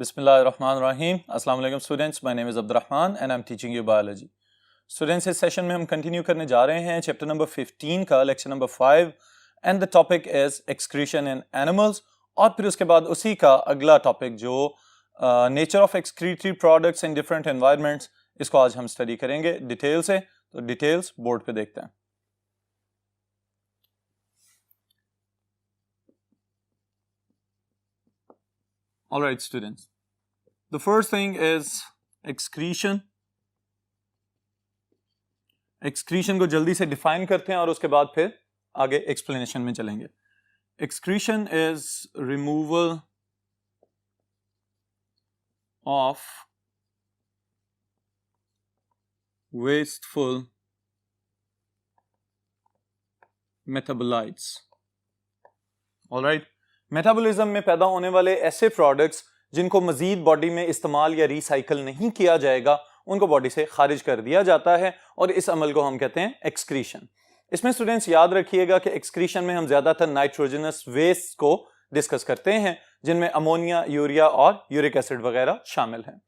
Bismillahirrahmanirrahim. Assalamu alaikum students. My name is Abdurrahman and I'm teaching you biology. Students, इस session में हम continue करने जा रहे हैं चैप्टर नंबर 15 का lecture number 5 and the topic is excretion in animals. और फिर उसके बाद उसी का अगला टॉपिक जो nature of excretory products in different environments, इसको आज हम स्टडी करेंगे डिटेल से। तो डिटेल्स बोर्ड पे देखते हैं। All right, students. The first thing is excretion. Excretion को जल्दी से define करते हैं और उसके बाद फिर आगे explanation में चलेंगे। Excretion is removal of wasteful metabolites. All right. Metabolism में पैदा होने वाले ऐसे प्रोडक्ट्स जिनको मजीद बॉडी में इस्तेमाल या रिसाइकल नहीं किया जाएगा, उनको बॉडी से खारिज कर दिया जाता है और इस अमल को हम कहते हैं एक्सक्रीशन। इसमें स्टूडेंट्स याद रखिएगा कि एक्सक्रीशन में हम ज्यादातर नाइट्रोजनस वेस्ट को डिस्कस करते हैं, जिनमें अमोनिया, यूरिया और यूरिक एसिड वगैरह शामिल हैं।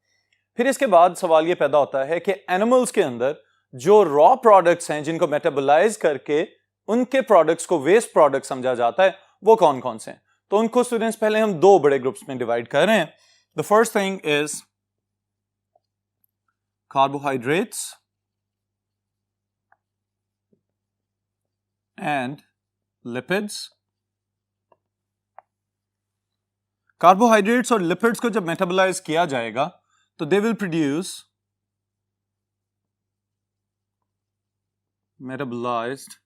फिर इसके बाद सवाल ये पैदा होता है कि एनिमल्स के अंदर जो रॉ प्रोडक्ट्स हैं जिनको मेटाबोलाइज करके उनके प्रोडक्ट्स को वेस्ट प्रोडक्ट समझा जाता है, वो कौन कौन से हैं। तो उनको स्टूडेंट्स पहले हम दो बड़े ग्रुप्स में डिवाइड कर रहे हैं। The first thing is carbohydrates and lipids. Carbohydrates और लिपिड्स को जब मेटाबोलाइज किया जाएगा तो they will produce metabolised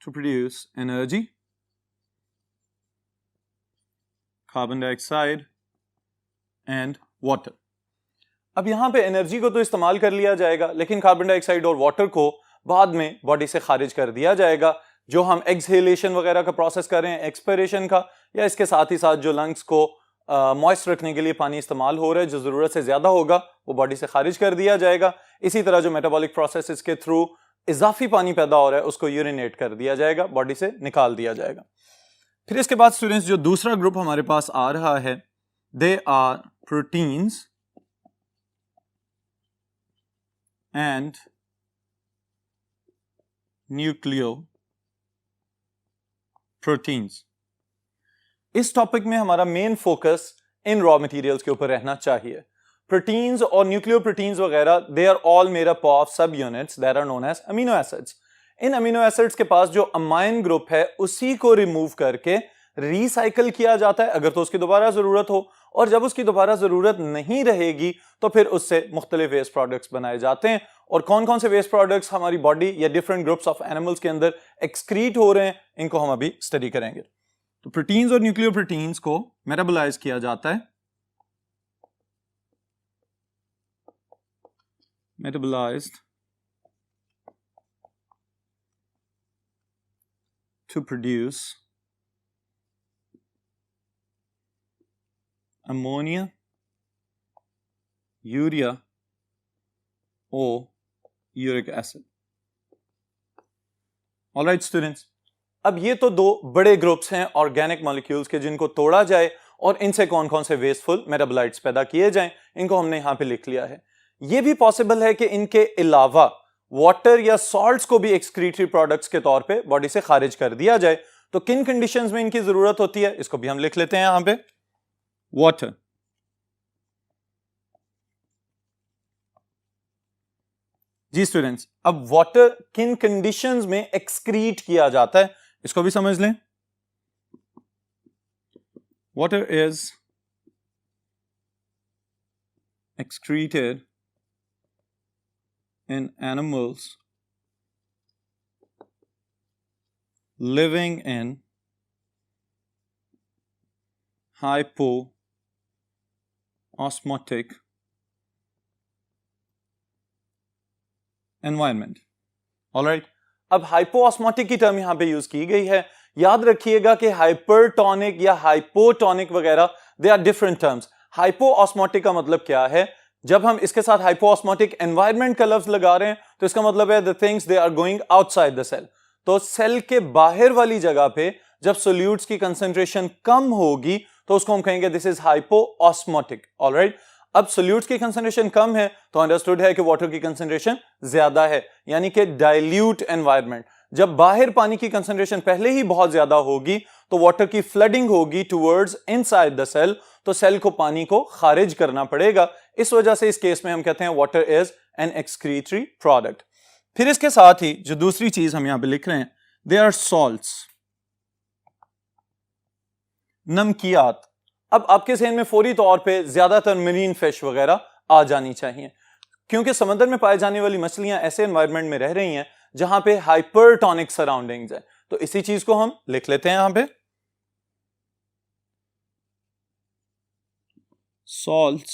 to produce energy, carbon dioxide and water. अब यहां पे एनर्जी को तो इस्तेमाल कर लिया जाएगा, लेकिन कार्बन डाइऑक्साइड और वाटर को बाद में बॉडी से खारिज कर दिया जाएगा। जो हम एक्सहेलेशन वगैरह का प्रोसेस कर रहे हैं, एक्सपिरेशन का, या इसके साथ ही साथ जो लंग्स को मॉइस्ट रखने के लिए पानी इस्तेमाल हो रहा है जो जरूरत से ज्यादा होगा, वो बॉडी से खारिज कर दिया जाएगा। इसी तरह जो मेटाबॉलिक प्रोसेस के थ्रू इजाफी पानी पैदा हो रहा है उसको यूरिनेट कर दिया जाएगा, बॉडी से निकाल दिया जाएगा। फिर इसके बाद स्टूडेंट्स जो दूसरा ग्रुप हमारे पास आ रहा है, they are proteins and nucleoproteins. इस टॉपिक में हमारा मेन फोकस इन रॉ मटेरियल्स के ऊपर रहना चाहिए। प्रोटीन्स और न्यूक्लियोप्रोटीन्स वगैरह, they are all made up of subunits that are known as amino acids. इन अमीनो एसिड्स के पास जो अमाइन ग्रुप है उसी को रिमूव करके रिसाइकल किया जाता है अगर तो उसकी दोबारा जरूरत हो, और जब उसकी दोबारा जरूरत नहीं रहेगी तो फिर उससे मुख्तलिफ वेस्ट प्रोडक्ट्स बनाए जाते हैं। और कौन कौन से वेस्ट प्रोडक्ट्स हमारी बॉडी या डिफरेंट ग्रुप्स ऑफ एनिमल्स के अंदर एक्सक्रीट हो रहे हैं, इनको हम अभी स्टडी करेंगे। तो प्रोटीन्स और न्यूक्लियोप्रोटीन्स को मेटाबोलाइज किया जाता है, metabolized to produce ammonia, urea or uric acid. All right students, अब ये तो दो बड़े ग्रुप्स हैं ऑर्गेनिक मॉलिक्यूल्स के जिनको तोड़ा जाए और इनसे कौन कौन से वेस्टफुल मेटाबोलाइट्स पैदा किए जाएं, इनको हमने यहां पे लिख लिया है। ये भी पॉसिबल है कि इनके अलावा वाटर या सॉल्ट्स को भी एक्सक्रीटरी प्रोडक्ट्स के तौर पे बॉडी से खारिज कर दिया जाए। तो किन कंडीशंस में इनकी जरूरत होती है, इसको भी हम लिख लेते हैं यहां पे। वाटर, जी स्टूडेंट्स, अब वाटर किन कंडीशंस में एक्सक्रीट किया जाता है, इसको भी समझ लें। Water is excreted in animals living in hypoosmotic environment. All right. अब हाइपोऑस्मोटिक की टर्म यहां पे यूज की गई है। याद रखिएगा कि हाइपरटोनिक या हाइपोटोनिक वगैरह दे आर डिफरेंट टर्म्स। हाइपोऑस्मोटिक का मतलब क्या है, जब हम इसके साथ हाइपोऑस्मोटिक एनवायरनमेंट का लफ्ज लगा रहे हैं तो इसका मतलब है the things they are going outside the cell. तो सेल के बाहर वाली जगह पे जब सोल्यूट्स की कंसंट्रेशन कम होगी तो उसको हम कहेंगे दिस इज हाइपोऑस्मोटिक। ऑलराइट, अब सोल्यूट्स की कंसंट्रेशन कम है तो अंडरस्टूड है कि वाटर की कंसंट्रेशन ज्यादा है, यानी कि डाइल्यूट एनवायरनमेंट। जब बाहर पानी की कंसंट्रेशन पहले ही बहुत ज्यादा होगी तो वाटर की फ्लडिंग होगी टुवर्ड्स इनसाइड द सेल, तो सेल को पानी को खारिज करना पड़ेगा। इस वजह से इस केस में हम कहते हैं water is an excretory product. फिर इसके साथ ही जो दूसरी चीज हम यहां पे लिख रहे हैं, दे आर सॉल्ट्स, नमकियात। अब आपके जहन में फौरी तौर पे ज्यादातर मरीन फिश वगैरह आ जानी चाहिए, क्योंकि समंदर में पाए जाने वाली मछलियां ऐसे एनवायरनमेंट में रह रही हैं जहां पे हाइपरटोनिक सराउंडिंग्स है। तो इसी चीज को हम लिख लेते हैं यहां पे, salts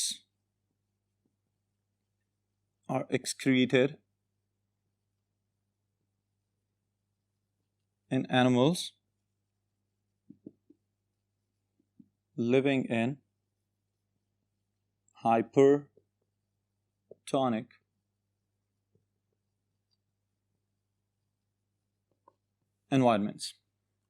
are excreted in animals living in hypertonic environments.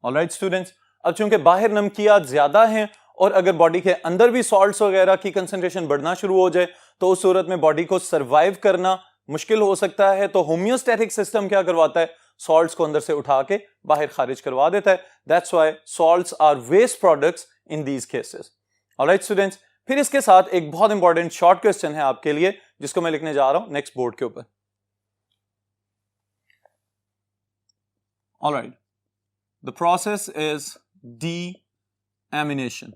Alright students, अब चूंकि बाहर नमकियात ज्यादा हैं और अगर बॉडी के अंदर भी सॉल्ट्स वगैरह की कंसंट्रेशन बढ़ना शुरू हो जाए तो उस सूरत में बॉडी को सरवाइव करना मुश्किल हो सकता है। तो होम्योस्टैटिक सिस्टम क्या करवाता है, सॉल्ट्स को अंदर से उठा के बाहर खारिज करवा देता है। That's why salts are waste products in these cases. Alright students, फिर इसके साथ एक बहुत इंपॉर्टेंट शॉर्ट क्वेश्चन है आपके लिए जिसको मैं लिखने जा रहा हूं नेक्स्ट बोर्ड के ऊपर। Alright, the process is deamination.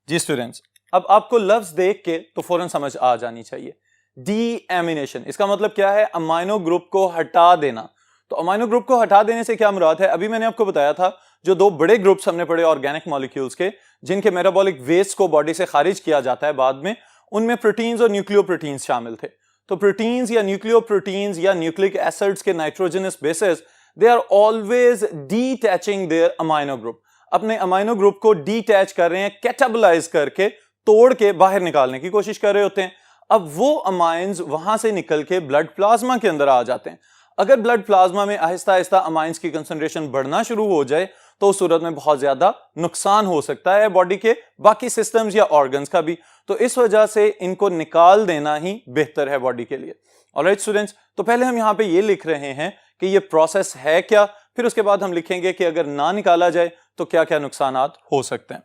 जी स्टूडेंट्स, अब आपको लफ्ज देख के तो फौरन समझ आ जानी चाहिए। डीएमिनेशन इसका मतलब क्या है, अमाइनो ग्रुप को हटा देना। तो अमाइनो ग्रुप को हटा देने से क्या मुराद है, अभी मैंने आपको बताया था जो दो बड़े ग्रुप्स हमने पढ़े ऑर्गेनिक मॉलिक्यूल्स के, जिनके मेटाबॉलिक वेस्ट को बॉडी से खारिज किया जाता है बाद में, उनमें प्रोटीन्स और न्यूक्लियोप्रोटीन्स शामिल थे। तो प्रोटीन्स या न्यूक्लियोप्रोटीन्स या न्यूक्लिक एसिड्स के nitrogenous bases, they are always detaching their amino group. अपने अमाइनो ग्रुप को डीटैच कर रहे हैं, कैटाबलाइज करके, तोड़ के बाहर निकालने की कोशिश कर रहे होते हैं। अब वो अमाइंस वहां से निकल के ब्लड प्लाज्मा के अंदर आ जाते हैं। अगर ब्लड प्लाज्मा में आहिस्ता आहिस्ता अमाइंस की कंसंट्रेशन बढ़ना शुरू हो जाए तो उस सूरत में बहुत ज्यादा नुकसान हो सकता है बॉडी के बाकी सिस्टम्स या ऑर्गन्स का भी। तो इस वजह से इनको निकाल देना ही बेहतर है बॉडी के लिए। ऑलराइट स्टूडेंट्स, तो पहले हम यहां पे ये लिख रहे हैं कि ये प्रोसेस है क्या, फिर उसके बाद हम लिखेंगे कि अगर ना निकाला जाए तो क्या क्या नुकसानात हो सकते हैं।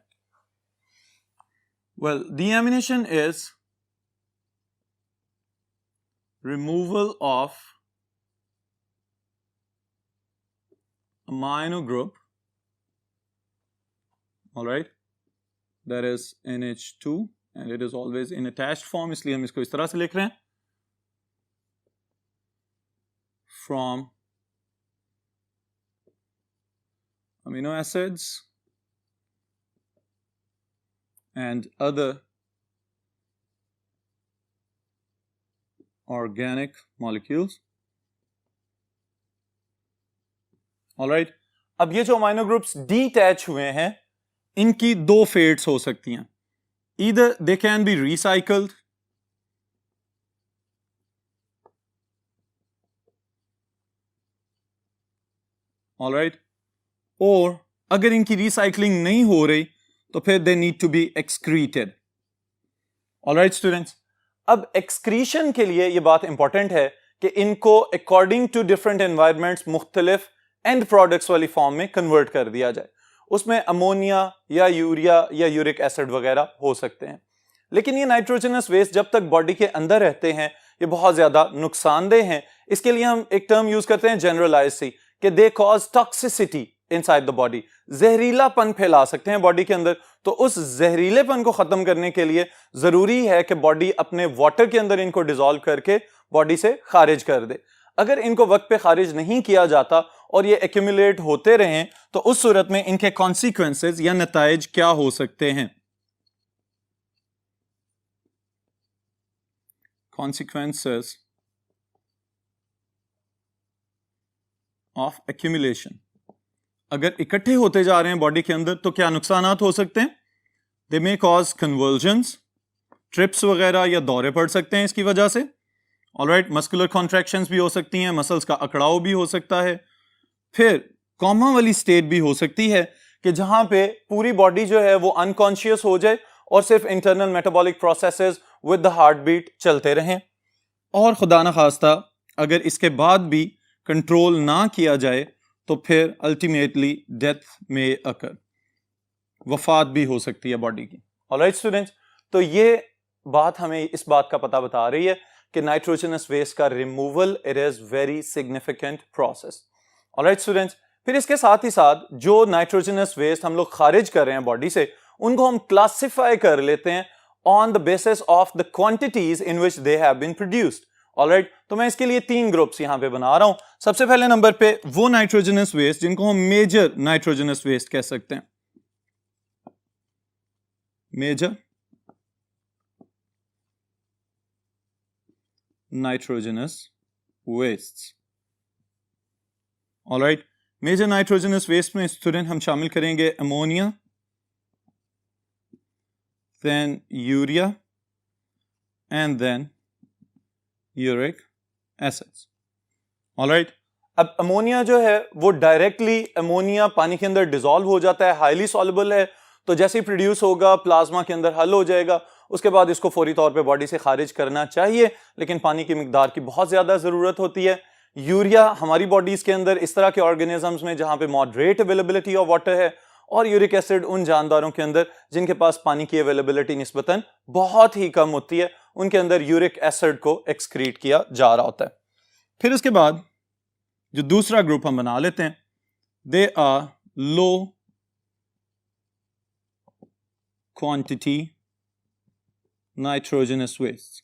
Well, deamination is removal of amino group, all right, that is NH2 and it is always in attached form, इसलिए हम इसको इस तरह से लिख रहे हैं, from amino acids and other organic molecules. Alright, अब ये जो अमाइनो ग्रुप्स डीटैच हुए हैं इनकी दो फेट्स हो सकती हैं। Either they can be recycled, alright, और अगर इनकी रिसाइकलिंग नहीं हो रही तो फिर they need to be excreted. Alright students, अब एक्सक्रीशन के लिए यह बात इंपॉर्टेंट है कि इनको अकॉर्डिंग टू डिफरेंट एनवायरनमेंट्स मुख्तलिफ एंड प्रोडक्ट्स वाली फॉर्म में कन्वर्ट कर दिया जाए। उसमें अमोनिया या यूरिया या यूरिक एसिड वगैरह हो सकते हैं। लेकिन ये नाइट्रोजनस वेस्ट जब तक बॉडी के अंदर रहते हैं ये बहुत ज्यादा नुकसानदेह हैं। इसके लिए हम एक टर्म यूज करते हैं जनरलाइज सी, कि they cause toxicity inside the body, जहरीलापन फैला सकते हैं बॉडी के अंदर। तो उस जहरीलेपन को खत्म करने के लिए जरूरी है कि बॉडी अपने वाटर के अंदर इनको डिसॉल्व करके बॉडी से खारिज कर दे। अगर इनको वक्त पे खारिज नहीं किया जाता और ये एक्यूमुलेट होते रहें तो उस सूरत में इनके कॉन्सिक्वेंसेस या नताइज क्या हो सकते हैं। कॉन्सिक्वेंसेस ऑफ एक्यूमुलेशन, अगर इकट्ठे होते जा रहे हैं बॉडी के अंदर तो क्या नुकसानात हो सकते हैं। दे मे कॉज कन्वर्जन्स, ट्रिप्स वगैरह या दौरे पड़ सकते हैं इसकी वजह से। ऑलराइट, मस्कुलर कॉन्ट्रैक्शंस भी हो सकती हैं, मसल्स का अकड़ाव भी हो सकता है। फिर कॉमा वाली स्टेट भी हो सकती है कि जहां पे पूरी बॉडी जो है वो अनकॉन्शियस हो जाए और सिर्फ internal metabolic processes with the heart beat चलते रहें। और खुदा न खास्ता अगर इसके बाद भी कंट्रोल ना किया जाए तो फिर अल्टीमेटली डेथ में अकर, वफात भी हो सकती है बॉडी की। ऑलराइट स्टूडेंट्स, तो ये बात हमें इस बात का पता बता रही है कि नाइट्रोजनस वेस्ट का removal it is very significant process. Alright students, फिर इसके साथ ही साथ जो नाइट्रोजनस वेस्ट हम लोग खारिज कर रहे हैं बॉडी से, उनको हम क्लासिफाई कर लेते हैं on the basis of the quantities in which they have been produced. Alright, तो मैं इसके लिए 3 ग्रुप्स यहां पे बना रहा हूं। सबसे पहले नंबर पे वो नाइट्रोजनस वेस्ट जिनको हम मेजर नाइट्रोजनस वेस्ट कह सकते हैं, major nitrogenous waste. Alright, major nitrogenous waste में स्टूडेंट हम शामिल करेंगे ammonia, then urea and then uric acids. Alright, अब अमोनिया जो है वो डायरेक्टली अमोनिया पानी के अंदर डिसॉल्व हो जाता है, हाईली सॉल्युबल है, तो जैसे ही प्रोड्यूस होगा प्लाज्मा के अंदर हल हो जाएगा। उसके बाद इसको फौरी तौर पे बॉडी से खारिज करना चाहिए, लेकिन पानी की मिकदार की बहुत ज्यादा जरूरत होती है। यूरिया हमारी बॉडीज के अंदर इस तरह के ऑर्गेनिजम्स में जहां पे मॉडरेट अवेलेबिलिटी ऑफ वाटर है, और यूरिक एसिड उन जानदारों के अंदर जिनके पास पानी की अवेलेबिलिटी निस्बतन बहुत ही कम होती है, उनके अंदर यूरिक एसिड को एक्सक्रीट किया जा रहा होता है। फिर उसके बाद जो दूसरा ग्रुप हम बना लेते हैं, they are low quantity nitrogenous waste.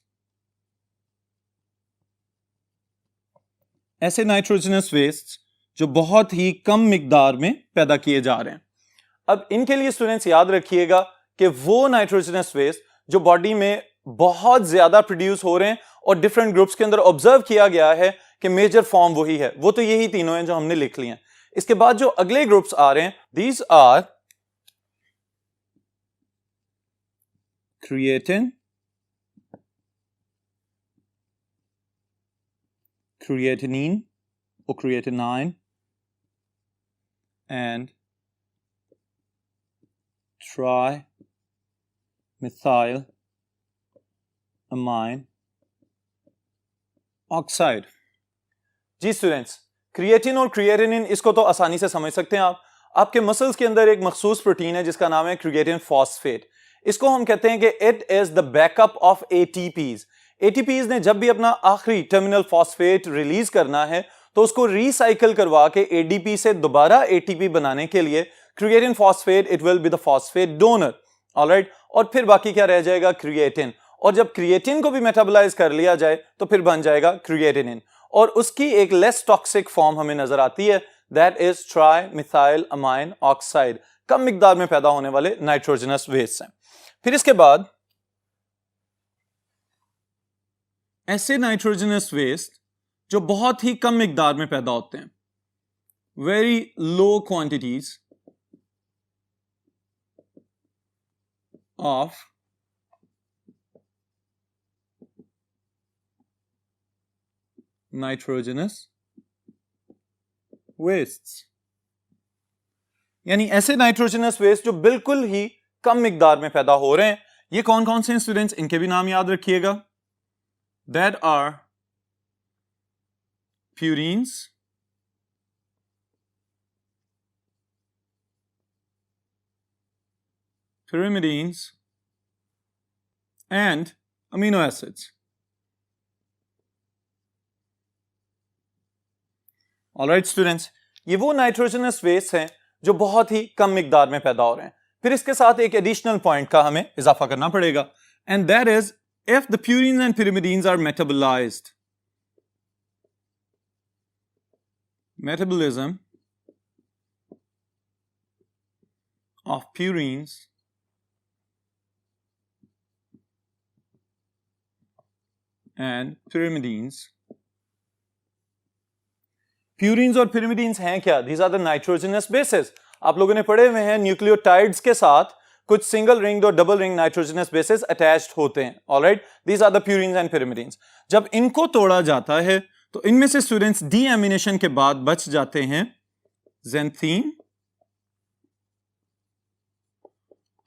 ऐसे नाइट्रोजनस वेस्ट जो बहुत ही कम मिकदार में पैदा किए जा रहे हैं। अब इनके लिए स्टूडेंट्स याद रखिएगा कि वो नाइट्रोजनस वेस्ट जो बॉडी में बहुत ज्यादा प्रोड्यूस हो रहे हैं और डिफरेंट ग्रुप्स के अंदर ऑब्जर्व किया गया है कि मेजर फॉर्म वही है, वो तो यही तीनों हैं जो हमने लिख लिए हैं। इसके बाद जो अगले ग्रुप्स आ रहे हैं, these are creatine, creatinine or creatinine and trimethyl amine oxide. जी स्टूडेंट्स, क्रिएटिन और क्रिएटिनिन इसको तो आसानी से समझ सकते हैं आप। आपके मसल्स के अंदर एक मखसूस प्रोटीन है जिसका नाम है क्रिएटिन फॉस्फेट। इसको हम कहते हैं कि it is the backup of ATPs. ATPs ने जब भी अपना आखिरी टर्मिनल फॉस्फेट रिलीज करना है तो उसको रिसाइकल करवा के एडीपी से दोबारा एटीपी बनाने के लिए creatine phosphate it will be the phosphate donor. Alright, और फिर बाकी क्या रह जाएगा, क्रिएटिन। और जब क्रिएटिन को भी मेटाबोलाइज कर लिया जाए तो फिर बन जाएगा क्रिएटिनिन, और उसकी एक लेस टॉक्सिक फॉर्म हमें नजर आती है, that is trimethyl amine oxide. कम मिकदार में पैदा होने वाले नाइट्रोजनस वेस्ट हैं। फिर इसके बाद ऐसे नाइट्रोजनस वेस्ट जो बहुत ही कम मिकदार में पैदा होते हैं, very low quantities of nitrogenous waste, यानी ऐसे नाइट्रोजनस वेस्ट जो बिल्कुल ही कम मिकदार में पैदा हो रहे हैं। ये कौन कौन से स्टूडेंट्स, इनके भी नाम याद रखिएगा, that are purines, pyrimidines and amino acids. Alright students, ये वो नाइट्रोजनस वेस्ट हैं जो बहुत ही कम मिकदार में पैदा हो रहे हैं। फिर इसके साथ एक एडिशनल पॉइंट का हमें इजाफा करना पड़ेगा, and that is if the purines and pyrimidines are metabolised, metabolism of purines and pyrimidines. Purines और pyrimidines हैं क्या? These are the nitrogenous bases. आप लोगों ने पढ़े हुए हैं न्यूक्लियोटाइड्स के साथ कुछ सिंगल रिंग और double ring nitrogenous bases attached होते हैं। Alright, these are the purines and pyrimidines। जब इनको तोड़ा जाता है तो इनमें से स्टूडेंट्स डीएमिनेशन के बाद बच जाते हैं xanthine,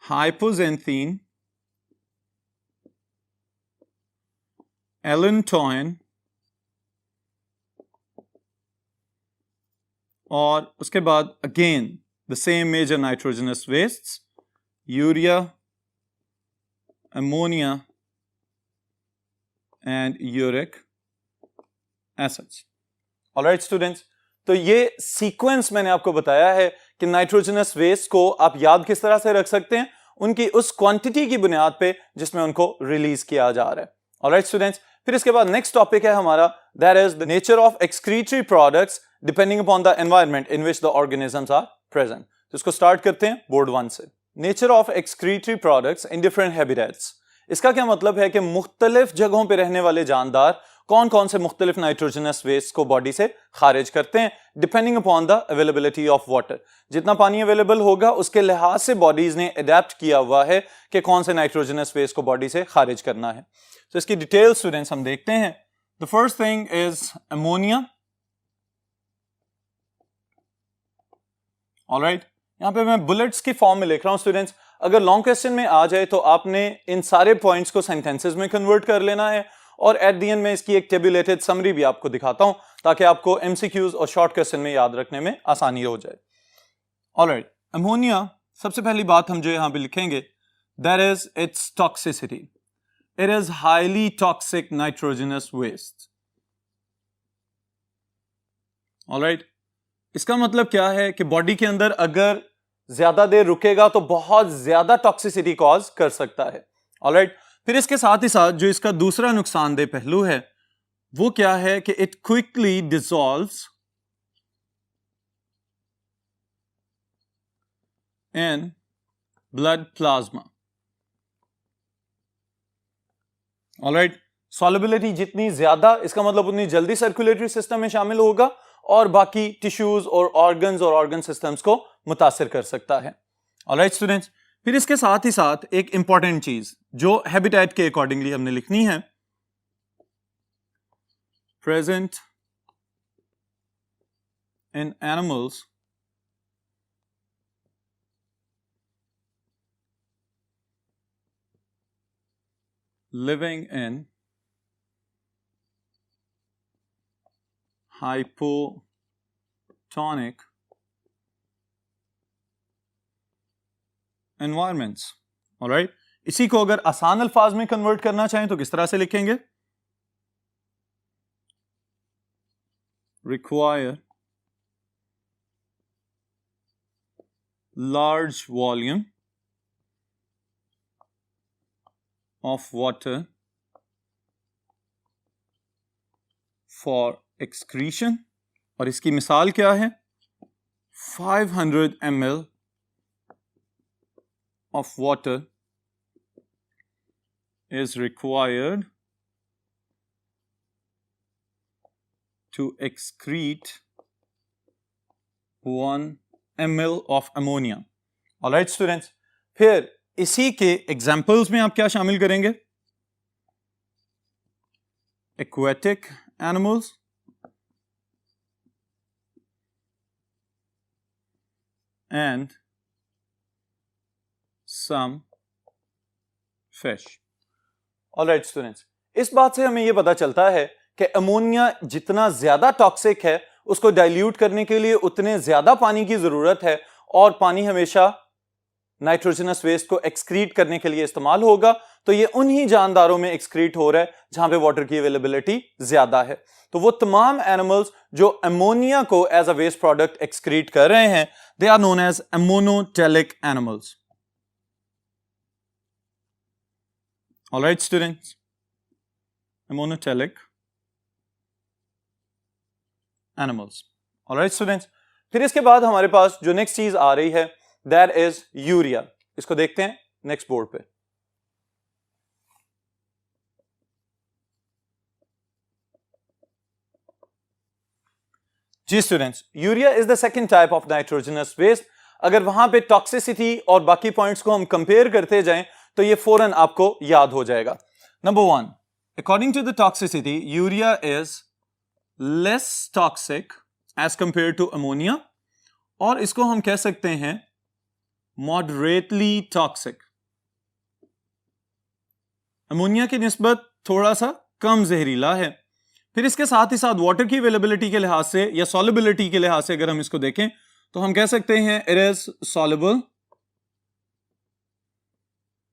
hypoxanthine, allantoin और उसके बाद again the same major nitrogenous wastes, urea, ammonia and uric acids. Alright students, तो ये सीक्वेंस मैंने आपको बताया है कि नाइट्रोजनस वेस्ट को आप याद किस तरह से रख सकते हैं, उनकी उस क्वांटिटी की बुनियाद पे जिसमें उनको रिलीज किया जा रहा है। ऑलराइट स्टूडेंट्स, फिर इसके बाद नेक्स्ट टॉपिक है हमारा, that is the nature of excretory products depending upon the environment in which the organisms are present. तो इसको स्टार्ट करते हैं बोर्ड 1 से। Nature of excretory products in different habitats. इसका क्या मतलब है कि मुख्तलिफ जगहों पर रहने वाले जानदार कौन कौन से मुख्तलिफ नाइट्रोजनस वेस्ट को बॉडी से खारिज करते हैं, depending upon the availability of water. जितना पानी अवेलेबल होगा उसके लिहाज से बॉडीज ने अडेप्ट किया हुआ है कि कौन से नाइट्रोजनस वेस्ट को बॉडी से खारिज करना है। तो इसकी डिटेल स्टूडेंट्स हम देखते हैं। The first thing is ammonia. Alright, यहां पे मैं बुलेट्स की फॉर्म में लिख रहा हूं स्टूडेंट्स। अगर लॉन्ग क्वेश्चन में आ जाए तो आपने इन सारे पॉइंट्स को सेंटेंसेस में कन्वर्ट कर लेना है और एट द एंड में इसकी एक टेबुलेटेड समरी भी आपको दिखाता हूं ताकि आपको एमसीक्यूज और शॉर्ट क्वेश्चन में याद रखने में आसानी हो जाए। ऑलराइट, अमोनिया, सबसे पहली बात हम जो यहां पे लिखेंगे that is its toxicity. It is highly toxic nitrogenous waste. Alright, इसका मतलब क्या है कि बॉडी के अंदर अगर ज्यादा देर रुकेगा तो बहुत ज्यादा टॉक्सिसिटी कॉज कर सकता है। ऑलराइट, फिर इसके साथ ही साथ जो इसका दूसरा नुकसानदेह पहलू है वो क्या है कि it quickly dissolves in blood plasma. Alright, solubility जितनी ज्यादा, इसका मतलब उतनी जल्दी सर्कुलेटरी सिस्टम में शामिल होगा और बाकी टिश्यूज और ऑर्गन सिस्टम्स को मुतासिर कर सकता है। ऑलराइट स्टूडेंट्स, फिर इसके साथ ही साथ एक इंपॉर्टेंट चीज जो हैबिटेट के अकॉर्डिंगली हमने लिखनी है, present in animals living in hypotonic environments। Alright, इसी को अगर आसान अल्फाज में कन्वर्ट करना चाहें तो किस तरह से लिखेंगे, require large volume of water for excretion। और इसकी मिसाल क्या है, 500 ml of water is required to excrete 1 ml of ammonia। Alright students, फिर इसी के एग्जाम्पल्स में आप क्या शामिल करेंगे, aquatic animals and some fish। Alright students, इस बात से हमें यह पता चलता है कि अमोनिया जितना ज्यादा टॉक्सिक है उसको डाइल्यूट करने के लिए उतने ज्यादा पानी की जरूरत है और पानी हमेशा नाइट्रोजनस वेस्ट को एक्सक्रीट करने के लिए इस्तेमाल होगा। तो ये उन्हीं जानदारों में एक्सक्रीट हो रहा है जहां पे वाटर की अवेलेबिलिटी ज्यादा है। तो वो तमाम एनिमल्स जो अमोनिया को as a waste product excrete कर रहे हैं, they are known as ammonotelic animals. Alright students, ammonotelic animals. Alright students, फिर इसके बाद हमारे पास जो नेक्स्ट चीज आ रही है दैट इज यूरिया। इसको देखते हैं नेक्स्ट बोर्ड पे। जी students, urea is the second type of nitrogenous waste. अगर वहां पे टॉक्सिसिटी और बाकी पॉइंट्स को हम कंपेयर करते जाएं तो ये फौरन आपको याद हो जाएगा। Number 1, according to the toxicity urea is less toxic as compare to ammonia, और इसको हम कह सकते हैं मॉडरेटली टॉक्सिक। अमोनिया की निस्बत थोड़ा सा कम जहरीला है। फिर इसके साथ ही साथ वाटर की अवेलेबिलिटी के लिहाज से या सॉल्युबिलिटी के लिहाज से अगर हम इसको देखें तो हम कह सकते हैं it is soluble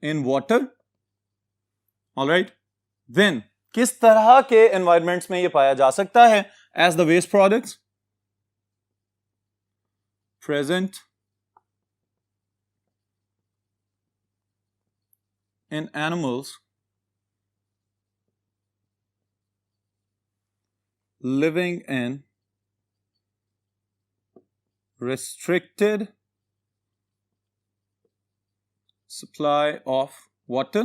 in water. Alright, then किस तरह के एनवायरमेंट्स में यह पाया जा सकता है? As the waste products present in animals living in restricted supply of water,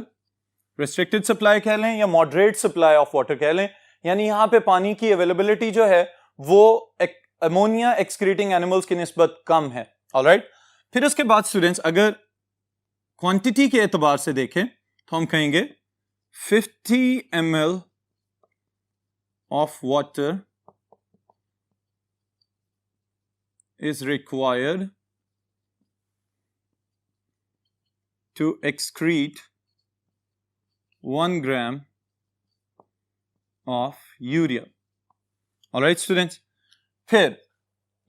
restricted supply कह लें या moderate supply of water कह लें, यानी यहां पे पानी की अवेलेबिलिटी जो है वो अमोनिया एक्सक्रीटिंग एनिमल्स की निस्बत कम है। ऑलराइट, फिर उसके बाद स्टूडेंट्स अगर क्वांटिटी के एतबार से देखें तो हम कहेंगे 50 ml of water is required to excrete 1 gram of urea. Alright students, फिर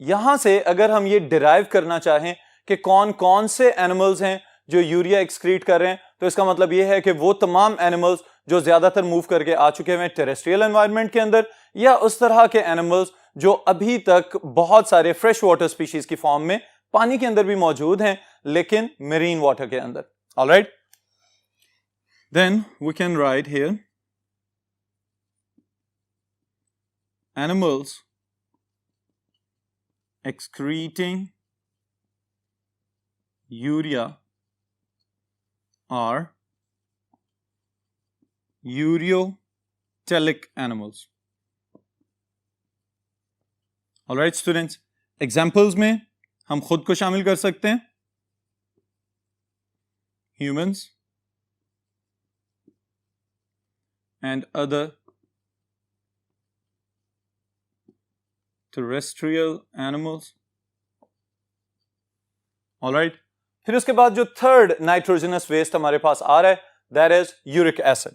यहां से अगर हम ये डिराइव करना चाहें कि कौन कौन से एनिमल्स हैं जो यूरिया एक्सक्रीट कर रहे हैं, तो इसका मतलब ये है कि वो तमाम एनिमल्स जो ज्यादातर मूव करके आ चुके हैं टेरेस्ट्रियल एनवायरनमेंट के अंदर, या उस तरह के एनिमल्स जो अभी तक बहुत सारे फ्रेश वाटर स्पीशीज की फॉर्म में पानी के अंदर भी मौजूद हैं लेकिन मेरीन वाटर के अंदर। Alright, then we can write here animals excreting urea are ureotelic animals. Alright students, examples में हम खुद को शामिल कर सकते हैं, humans and other terrestrial animals. Alright, फिर उसके बाद जो थर्ड नाइट्रोजनस वेस्ट हमारे पास आ रहा है दैट इज यूरिक एसिड।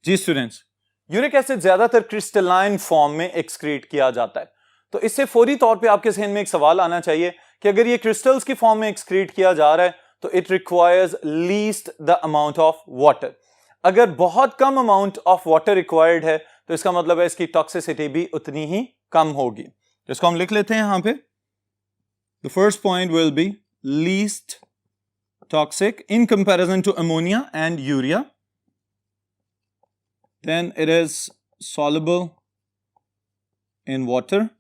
जी स्टूडेंट्स, यूरिक एसिड ज्यादातर क्रिस्टलाइन फॉर्म में एक्सक्रीट किया जाता है, तो इससे फौरी तौर पे आपके जहन में एक सवाल आना चाहिए कि अगर ये क्रिस्टल्स की फॉर्म में एक्सक्रीट किया जा रहा है तो it requires least the amount of water. अगर बहुत कम अमाउंट ऑफ वाटर रिक्वायर्ड है तो इसका मतलब है इसकी टॉक्सिसिटी भी उतनी ही कम होगी। तो इसको हम लिख लेते हैं यहां पे, the first point will be least toxic in comparison to ammonia and urea, then it is soluble in water.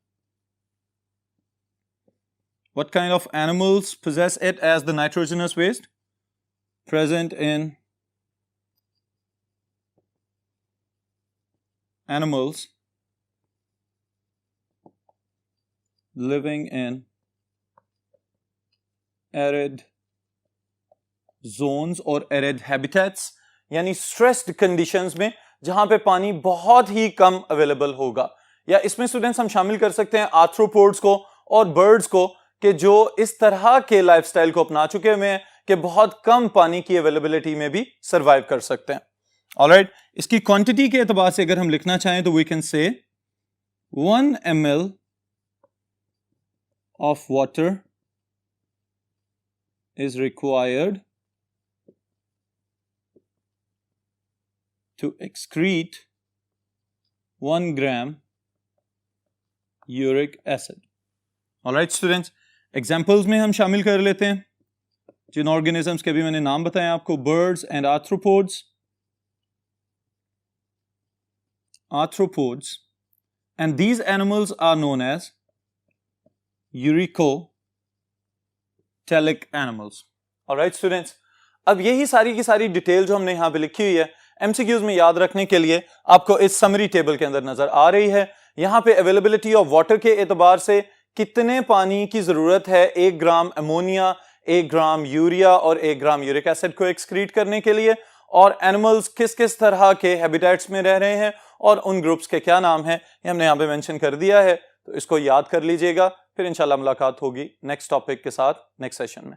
What kind of animals possess it as the nitrogenous waste? Present in animals living in arid zones or arid habitats, यानी stressed conditions में जहां पे पानी बहुत ही कम available होगा। या इसमें students हम शामिल कर सकते हैं आर्थ्रोपोड्स को और बर्ड्स को कि जो इस तरह के लाइफस्टाइल को अपना चुके हुए हैं कि बहुत कम पानी की अवेलेबिलिटी में भी सरवाइव कर सकते हैं। ऑलराइट, इसकी क्वांटिटी के एतबार से अगर हम लिखना चाहें तो we can say 1 ml of water is required to excrete 1 gram uric acid. Alright students, examples में हम शामिल कर लेते हैं जिन ऑर्गेनिजम्स के भी मैंने नाम बताए आपको, birds and arthropods, and these animals are known as uricotelic animals. Alright students, अब यही सारी की सारी डिटेल जो हमने यहां पे लिखी हुई है एमसीक्यूज में याद रखने के लिए आपको इस समरी टेबल के अंदर नजर आ रही है। यहां पे अवेलेबिलिटी ऑफ वाटर के एतबार से कितने पानी की जरूरत है 1 ग्राम अमोनिया, 1 ग्राम यूरिया और 1 ग्राम यूरिक एसिड को एक्सक्रीट करने के लिए, और एनिमल्स किस किस तरह के हैबिटेट्स में रह रहे हैं और उन ग्रुप्स के क्या नाम हैं, ये हमने यहाँ पे मेंशन कर दिया है। तो इसको याद कर लीजिएगा। फिर इंशाल्लाह मुलाकात होगी नेक्स्ट टॉपिक के साथ नेक्स्ट सेशन में।